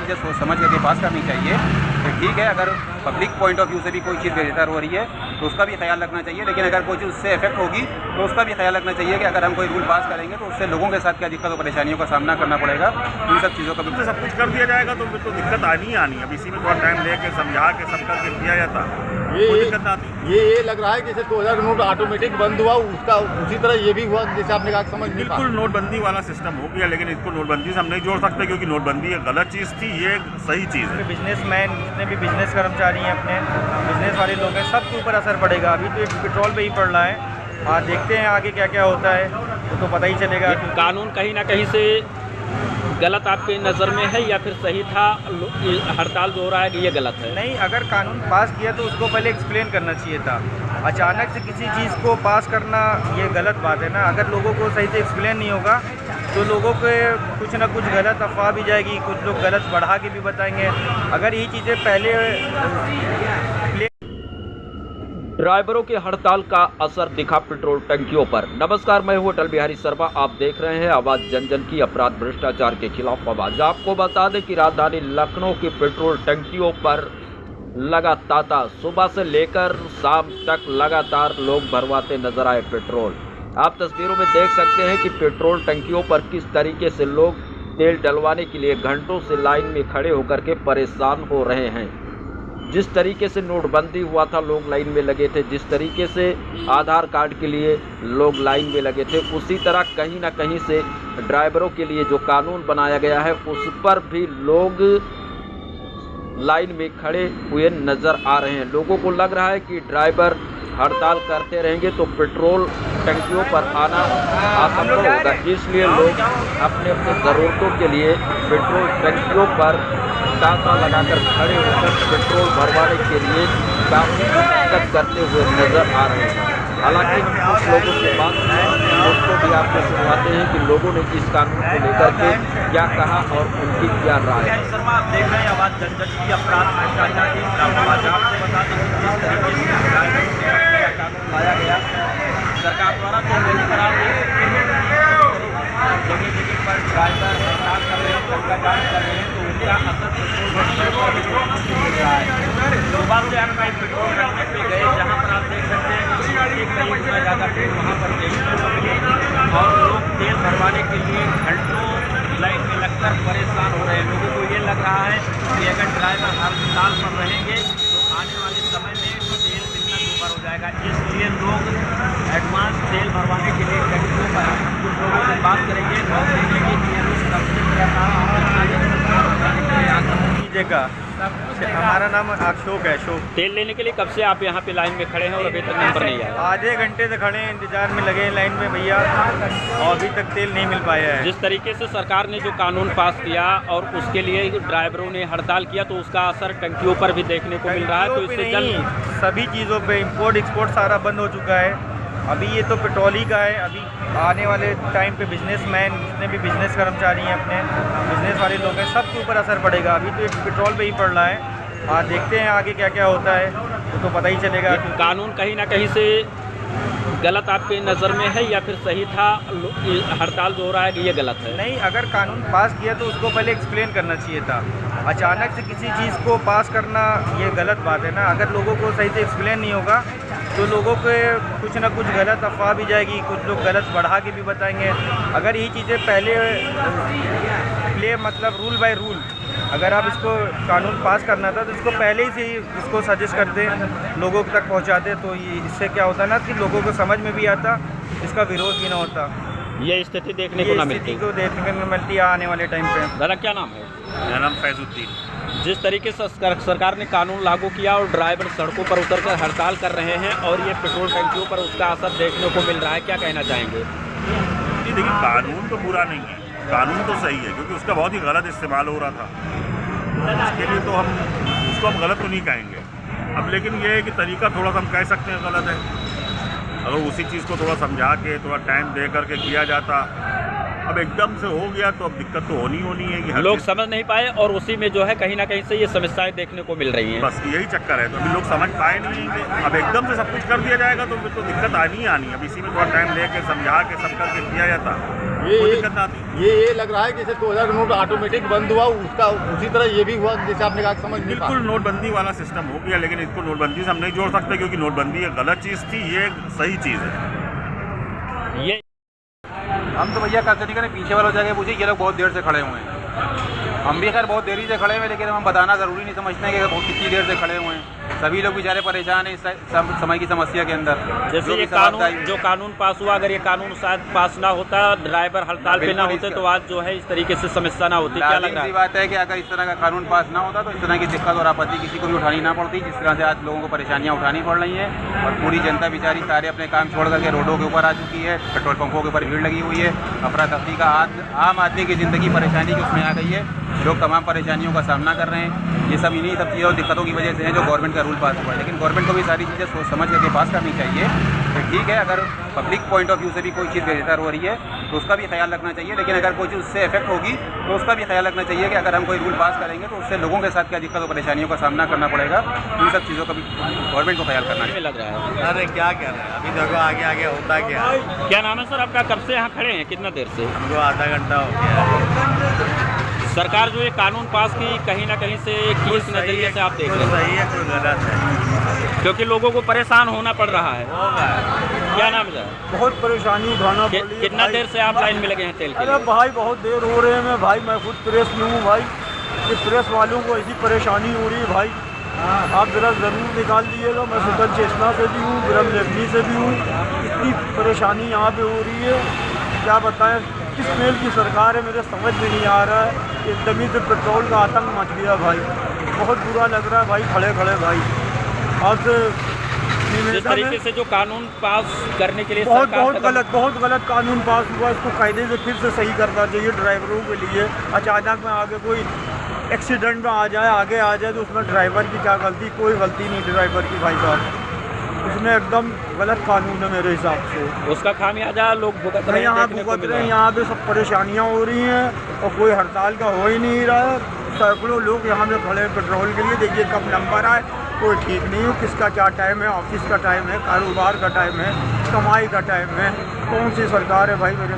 चीज़ें सोच समझ करके पास करनी चाहिए। तो ठीक है, अगर पब्लिक पॉइंट ऑफ व्यू से भी कोई चीज़ बेहतर हो रही है तो उसका भी ख्याल रखना चाहिए, लेकिन अगर कोई चीज़ उससे इफेक्ट होगी तो उसका भी ख्याल रखना चाहिए कि अगर हम कोई रूल पास करेंगे तो उससे लोगों के साथ क्या दिक्कत और परेशानियों का सामना करना पड़ेगा। इन सब चीज़ों का भी सब कुछ कर दिया जाएगा तो फिर तो दिक्कत आनी ही आनी। अब इसी में थोड़ा टाइम लेके समझा के सब करके किया जाता, कोई दिक्कत ना आती। ये लग रहा है कि जैसे 2000 नोट ऑटोमेटिक बंद हुआ, उसका उसी तरह ये भी हुआ जैसे आपने कहा, समझ नहीं बिल्कुल नोटबंदी वाला सिस्टम हो गया, लेकिन इसको नोटबंदी से हम नहीं जोड़ सकते क्योंकि नोटबंदी एक गलत चीज़ थी, ये एक सही चीज़ है। बिजनेसमैन जितने भी बिजनेस कर्मचारी हैं, अपने बिजनेस वाले लोग हैं, सबके ऊपर असर पड़ेगा। अभी तो एक पेट्रोल पे ही पड़ रहा है, हाँ देखते हैं आगे क्या क्या होता है तो पता ही चलेगा। कानून कहीं ना कहीं से गलत आपके नज़र में है या फिर सही था? हड़ताल जो हो रहा है कि ये गलत है? नहीं, अगर कानून पास किया तो उसको पहले एक्सप्लेन करना चाहिए था। अचानक से किसी चीज़ को पास करना ये गलत बात है ना। अगर लोगों को सही से एक्सप्लेन नहीं होगा तो लोगों के कुछ ना कुछ गलत अफवाह भी जाएगी, कुछ लोग गलत बढ़ा के भी बताएंगे। अगर ये चीज़ें पहले ड्राइवरों की हड़ताल का असर दिखा पेट्रोल टंकियों पर। नमस्कार, मैं हूं अटल बिहारी शर्मा, आप देख रहे हैं आवाज़ जन जन की, अपराध भ्रष्टाचार के खिलाफ आवाज़। आपको बता दें कि राजधानी लखनऊ की पेट्रोल टंकियों पर लगा तांता। सुबह से लेकर शाम तक लगातार लोग भरवाते नजर आए पेट्रोल। आप तस्वीरों में देख सकते हैं कि पेट्रोल टंकियों पर किस तरीके से लोग तेल डलवाने के लिए घंटों से लाइन में खड़े होकर के परेशान हो रहे हैं। जिस तरीके से नोटबंदी हुआ था लोग लाइन में लगे थे, जिस तरीके से आधार कार्ड के लिए लोग लाइन में लगे थे, उसी तरह कहीं ना कहीं से ड्राइवरों के लिए जो कानून बनाया गया है उस पर भी लोग लाइन में खड़े हुए नज़र आ रहे हैं। लोगों को लग रहा है कि ड्राइवर हड़ताल करते रहेंगे तो पेट्रोल टंकियों पर आना असंभव होगा, इसलिए लोग अपने अपने ज़रूरतों के लिए पेट्रोल टंकियों पर तांता लगाकर खड़े होकर पेट्रोल भरवाने के लिए काफ़ी दिक्कत करते हुए नजर आ रहे हैं। हालांकि हम कुछ लोगों से बात उसको भी आपको सुनवाते हैं कि लोगों ने इस कानून को लेकर के क्या कहा और उनकी क्या राय है। शर्मा, आप देख रहे हैं आवाज़ जन जन की, अपराध भ्रष्टाचार के खिलाफ आवाज़। आपको बता दें कि जिस तरीके से कानून लाया गया सरकार द्वारा, तो मेरी खराब जगह जगह पर ड्राइवर हड़ताल कर रहे हैं, टंका जांच कर रहे हैं, तो उनका असर पेट्रोल मिल रहा है। सुबह से हम कहीं पेट्रोल रखने पे गए जहाँ पर आप देख सकते हैं कि एक कहीं उतना ज़्यादा तेल वहाँ पर तेल और लोग तेल भरवाने के लिए घंटों लाइन में लगकर परेशान हो रहे हैं। लोगों को ये लग रहा है कि अगर ड्राइवर हड़ताल पर रहेंगे तो आने वाले समय में तेल मिलना दुर्भर हो जाएगा, इसलिए लोग एडवांस तेल भरवाने के लिए टंकियों पर कुछ लोगों से बात करेंगे और देखेंगे कि ये लोग जगह। हमारा नाम अशोक है। अशोक, तेल लेने के लिए कब से आप यहाँ पे लाइन में खड़े हैं और अभी तक नंबर नहीं आया? आधे घंटे से खड़े हैं, इंतजार में लगे हैं लाइन में भैया, और अभी तक तेल नहीं मिल पाया है। जिस तरीके से सरकार ने जो कानून पास किया और उसके लिए ड्राइवरों ने हड़ताल किया तो उसका असर टंकियों पर भी देखने को मिल रहा है। तो इससे जल्द सभी चीज़ों पे इंपोर्ट एक्सपोर्ट सारा बंद हो चुका है। अभी ये तो पेट्रोल ही का है। अभी आने वाले टाइम पे बिजनेसमैन जितने भी बिजनेस कर्मचारी हैं, अपने बिजनेस वाले लोग हैं, सबके ऊपर असर पड़ेगा। अभी तो एक पेट्रोल पे ही पड़ रहा है, हाँ देखते हैं आगे क्या क्या होता है तो पता ही चलेगा। कानून कहीं ना कहीं से गलत आपके नज़र में है या फिर सही था? हड़ताल जो हो रहा है कि ये गलत है? नहीं, अगर कानून पास किया तो उसको पहले एक्सप्लेन करना चाहिए था। अचानक से किसी चीज़ को पास करना ये गलत बात है ना। अगर लोगों को सही से एक्सप्लेन नहीं होगा तो लोगों के कुछ ना कुछ गलत अफवाह भी जाएगी, कुछ लोग गलत बढ़ा के भी बताएंगे। अगर ये चीज़ें पहले मतलब रूल बाय रूल अगर आप इसको कानून पास करना था तो इसको पहले ही से इसको सजेस्ट करते, लोगों तक पहुंचाते, तो ये इससे क्या होता ना कि लोगों को समझ में भी आता, इसका विरोध भी ना होता। ये स्थिति देखने को ना मिलती को देखने को मिलती है आने वाले टाइम पे। दादा क्या नाम है? मेरा नाम फैजुद्दीन। जिस तरीके से सरकार ने कानून लागू किया और ड्राइवर सड़कों पर उतरकर हड़ताल कर रहे हैं और ये पेट्रोल टंकियों पर उसका असर देखने को मिल रहा है, क्या कहना चाहेंगे? जी देखिए, कानून तो बुरा नहीं है, कानून तो सही है क्योंकि उसका बहुत ही गलत इस्तेमाल हो रहा था। इसके लिए तो हम उसको हम गलत तो नहीं कहेंगे। अब लेकिन ये है कि तरीका थोड़ा सा हम कह सकते हैं गलत है। अगर उसी चीज़ को थोड़ा समझा के थोड़ा टाइम दे करके किया जाता, अब एकदम से हो गया तो अब दिक्कत तो होनी है कि लोग समझ नहीं पाए और उसी में जो है कहीं ना कहीं से ये समस्याएं देखने को मिल रही हैं। बस यही चक्कर है, तो अभी लोग समझ पाए नहीं कि अब एकदम से सब कुछ कर दिया जाएगा तो फिर तो दिक्कत आनी ही आनी। अब इसी में थोड़ा टाइम लेके समझा के सब करके किया जाता, कोई दिक्कत ना आती। ये लग रहा है कि जैसे 2000 का नोट ऑटोमेटिक बंद हुआ, उसका उसी तरह ये भी हुआ जैसे आपने कहा, समझ नहीं पा। बिल्कुल नोटबंदी वाला सिस्टम हो गया, लेकिन इसको नोटबंदी से हम नहीं जोड़ सकते, क्योंकि नोटबंदी एक गलत चीज़ थी, ये एक सही चीज़ है। ये हम तो भैया करते नहीं करें, पीछे वालों जगह पूछिए, ये लोग बहुत देर से खड़े हुए हैं। हम भी खैर बहुत देरी से खड़े हुए, लेकिन हम बताना ज़रूरी नहीं समझते हैं कि कितनी देर से खड़े हुए हैं। सभी लोग बेचारे परेशान हैं इस समय की समस्या के अंदर। जैसे ये कानून जो कानून पास हुआ, अगर ये कानून शायद पास ना होता, ड्राइवर हड़ताल पे ना होते, तो आज जो है इस तरीके से समस्या ना होती। क्या लग रहा है? बात है कि अगर इस तरह का कानून पास ना होता तो इस तरह की दिक्कत और आपत्ति किसी को भी उठानी ना पड़ती, जिस तरह से आज लोगों को परेशानियाँ उठानी पड़ रही हैं। और पूरी जनता बेचारी सारे अपने काम छोड़ करके रोडों के ऊपर आ चुकी है, पेट्रोल पंपों के ऊपर भीड़ लगी हुई है, अफरा तफरी का आम आदमी की ज़िंदगी परेशानी की उसमें आ गई है। लोग तमाम परेशानियों का सामना कर रहे हैं। ये सब इन्हीं सब चीज़ों दिक्कतों की वजह से है जो गवर्नमेंट का रूल पास हुआ है। लेकिन गवर्नमेंट को भी सारी चीज़ें सोच समझ करके पास करनी चाहिए। तो ठीक है, अगर पब्लिक पॉइंट ऑफ व्यू से भी कोई चीज़ बेहतर हो रही है तो उसका भी ख्याल रखना चाहिए, लेकिन अगर कोई चीज़ उससे इफेक्ट होगी तो उसका भी ख्याल रखना चाहिए कि अगर हम कोई रूल पास करेंगे तो उससे लोगों के साथ क्या दिक्कत और परेशानियों का सामना करना पड़ेगा। इन सब चीज़ों का भी गवर्नमेंट को ख्याल करना चाहिए। लग रहा है अरे क्या कह रहे हैं, अभी देखो आगे आगे होता क्या है। क्या नाम है सर आपका? कब से यहाँ खड़े हैं? कितना देर से? हमको आधा घंटा हो गया। सरकार जो ये कानून पास की, कहीं ना कहीं से किस नजरिए से आप देख रहे हैं? सही है, कोई गलत है, क्योंकि लोगों को परेशान होना पड़ रहा है। क्या नाम है? बहुत परेशानी उठाना पड़ रही है। कितना देर से आप लाइन में लगे हैं तेल के अरे लिए? भाई बहुत देर हो रहे हैं। मैं खुद प्रेस में हूँ भाई। ये प्रेस वालों को ऐसी परेशानी हो रही है भाई, आप ज़रा ज़रूर निकाल दीजिएगा। मैं सुतल चेतना से भी हूँ, ब्रह्म लेखनी से भी हूँ। इतनी परेशानी यहाँ पे हो रही है, क्या बताएं। किस मेल की सरकार है मेरे समझ में नहीं आ रहा है। एकदम ही से पेट्रोल का आतंक मच गया भाई, बहुत बुरा लग रहा है भाई, खड़े खड़े भाई। अब जिस तरीके से जो कानून पास करने के लिए बहुत गलत कानून पास हुआ, इसको कायदे से फिर से सही करना चाहिए ड्राइवरों के लिए। अचानक में आगे कोई एक्सीडेंट में आ जाए, आगे आ जाए, तो उसमें ड्राइवर की क्या गलती? कोई गलती नहीं ड्राइवर की भाई साहब, उसमें एकदम गलत कानून है मेरे हिसाब से। उसका खामियाजा लोग भुगत रहे हैं, यहाँ भुगत रहे हैं। यहाँ पे सब परेशानियाँ हो रही हैं और कोई हड़ताल का हो ही नहीं रहा है। सैकड़ों लोग यहाँ पे खड़े हैं पेट्रोल के लिए। देखिए कब नंबर आए, कोई ठीक नहीं हो, किसका क्या टाइम है, ऑफिस का टाइम है, कारोबार का टाइम है, कमाई का टाइम है। कौन सी सरकार है भाई मेरे